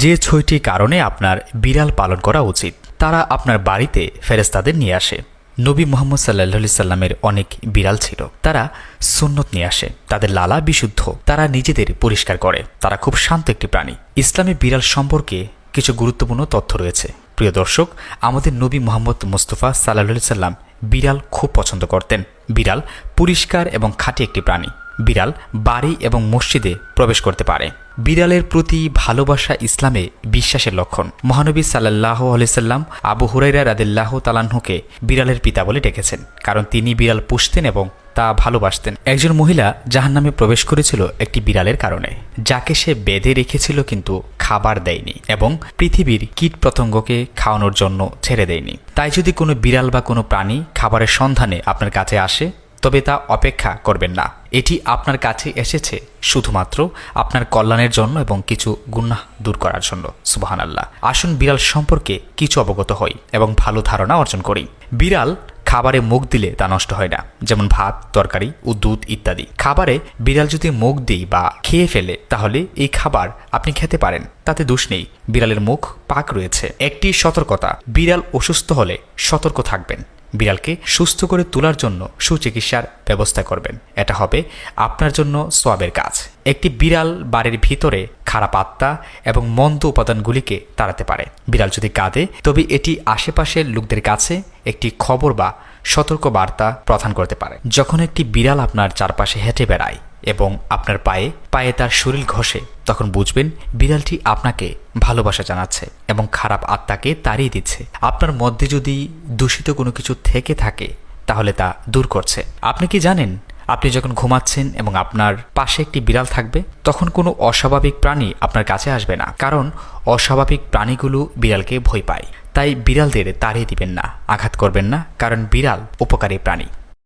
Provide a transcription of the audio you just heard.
যে ৬টি কারণে আপনার বিড়াল পালন করা উচিত। তারা আপনার বাড়িতে ফেরেশতাদের নিয়ে আসে। নবী মুহাম্মদ সাল্লাল্লাহু সাল্লামের অনেক বিড়াল ছিল। তারা সুন্নত নিয়ে আসে। তাদের লালা বিশুদ্ধ। তারা নিজেদের পরিষ্কার করে। তারা খুব শান্ত একটি প্রাণী। ইসলামে বিড়াল সম্পর্কে কিছু গুরুত্বপূর্ণ তথ্য রয়েছে। প্রিয় দর্শক, আমাদের নবী মুহাম্মদ মুস্তাফা সাল্লাল্লাহু সাল্লাম বিড়াল খুব পছন্দ করতেন। বিড়াল পরিষ্কার এবং খাঁটি একটি প্রাণী। বিড়াল বাড়ি এবং মসজিদে প্রবেশ করতে পারে। বিড়ালের প্রতি ভালোবাসা ইসলামে বিশ্বাসের লক্ষণ। মহানবী সাল্লাল্লাহু আলাইহি সাল্লাম আবু হুরায়রা রাদিয়াল্লাহু তাআলা আনহুকে বিড়ালের পিতা বলে ডেকেছেন, কারণ তিনি বিড়াল পুষতেন এবং তা ভালোবাসতেন। একজন মহিলা জাহান্নামে প্রবেশ করেছিল একটি বিড়ালের কারণে, যাকে সে বেঁধে রেখেছিল কিন্তু খাবার দেয়নি এবং পৃথিবীর কীট পতঙ্গকে খাওয়ানোর জন্য ছেড়ে দেয়নি। তাই যদি কোনো বিড়াল বা কোনো প্রাণী খাবারের সন্ধানে আপনার কাছে আসে, তবে তা অপেক্ষা করবেন না। এটি আপনার কাছে এসেছে শুধুমাত্র আপনার কল্যাণের জন্য এবং কিছু গুনাহ দূর করার জন্য। সুবহানাল্লাহ। আসুন বিড়াল সম্পর্কে কিছু অবগত হই এবং ভালো ধারণা অর্জন করি। বিড়াল খাবারে মুখ দিলে তা নষ্ট হয় না, যেমন ভাত, তরকারি ও দুধ ইত্যাদি। খাবারে বিড়াল যদি মুখ দিই বা খেয়ে ফেলে, তাহলে এই খাবার আপনি খেতে পারেন, তাতে দোষ নেই। বিড়ালের মুখ পাক রয়েছে। একটি সতর্কতা: বিড়াল অসুস্থ হলে সতর্ক থাকবেন। বিড়ালকে সুস্থ করে তোলার জন্য সুচিকিৎসার ব্যবস্থা করবেন। এটা হবে আপনার জন্য সওয়াবের কাজ। একটি বিড়াল বাড়ির ভিতরে খারাপ আত্মা এবং মন্দ উপাদানগুলিকে তাড়াতে পারে। বিড়াল যদি কাঁদে, তবে এটি আশেপাশের লোকদের কাছে একটি খবর বা সতর্ক বার্তা প্রদান করতে পারে। যখন একটি বিড়াল আপনার চারপাশে হেঁটে বেড়ায় এবং আপনার পায়ে পায়ে তার শরীর ঘষে, তখন বুঝবেন বিড়ালটি আপনাকে ভালোবাসা জানাচ্ছে এবং খারাপ আত্মাকে তাড়িয়ে দিচ্ছে। আপনার মধ্যে যদি দূষিত কোনো কিছু থেকে থাকে, তাহলে তা দূর করছে। আপনি কি জানেন, আপনি যখন ঘুমাচ্ছেন এবং আপনার পাশে একটি বিড়াল থাকবে, তখন কোনো অস্বাভাবিক প্রাণী আপনার কাছে আসবে না, কারণ অস্বাভাবিক প্রাণীগুলো বিড়ালকে ভয় পায়। তাই বিড়ালদের তাড়িয়ে দিবেন না, আঘাত করবেন না, কারণ বিড়াল উপকারী প্রাণী।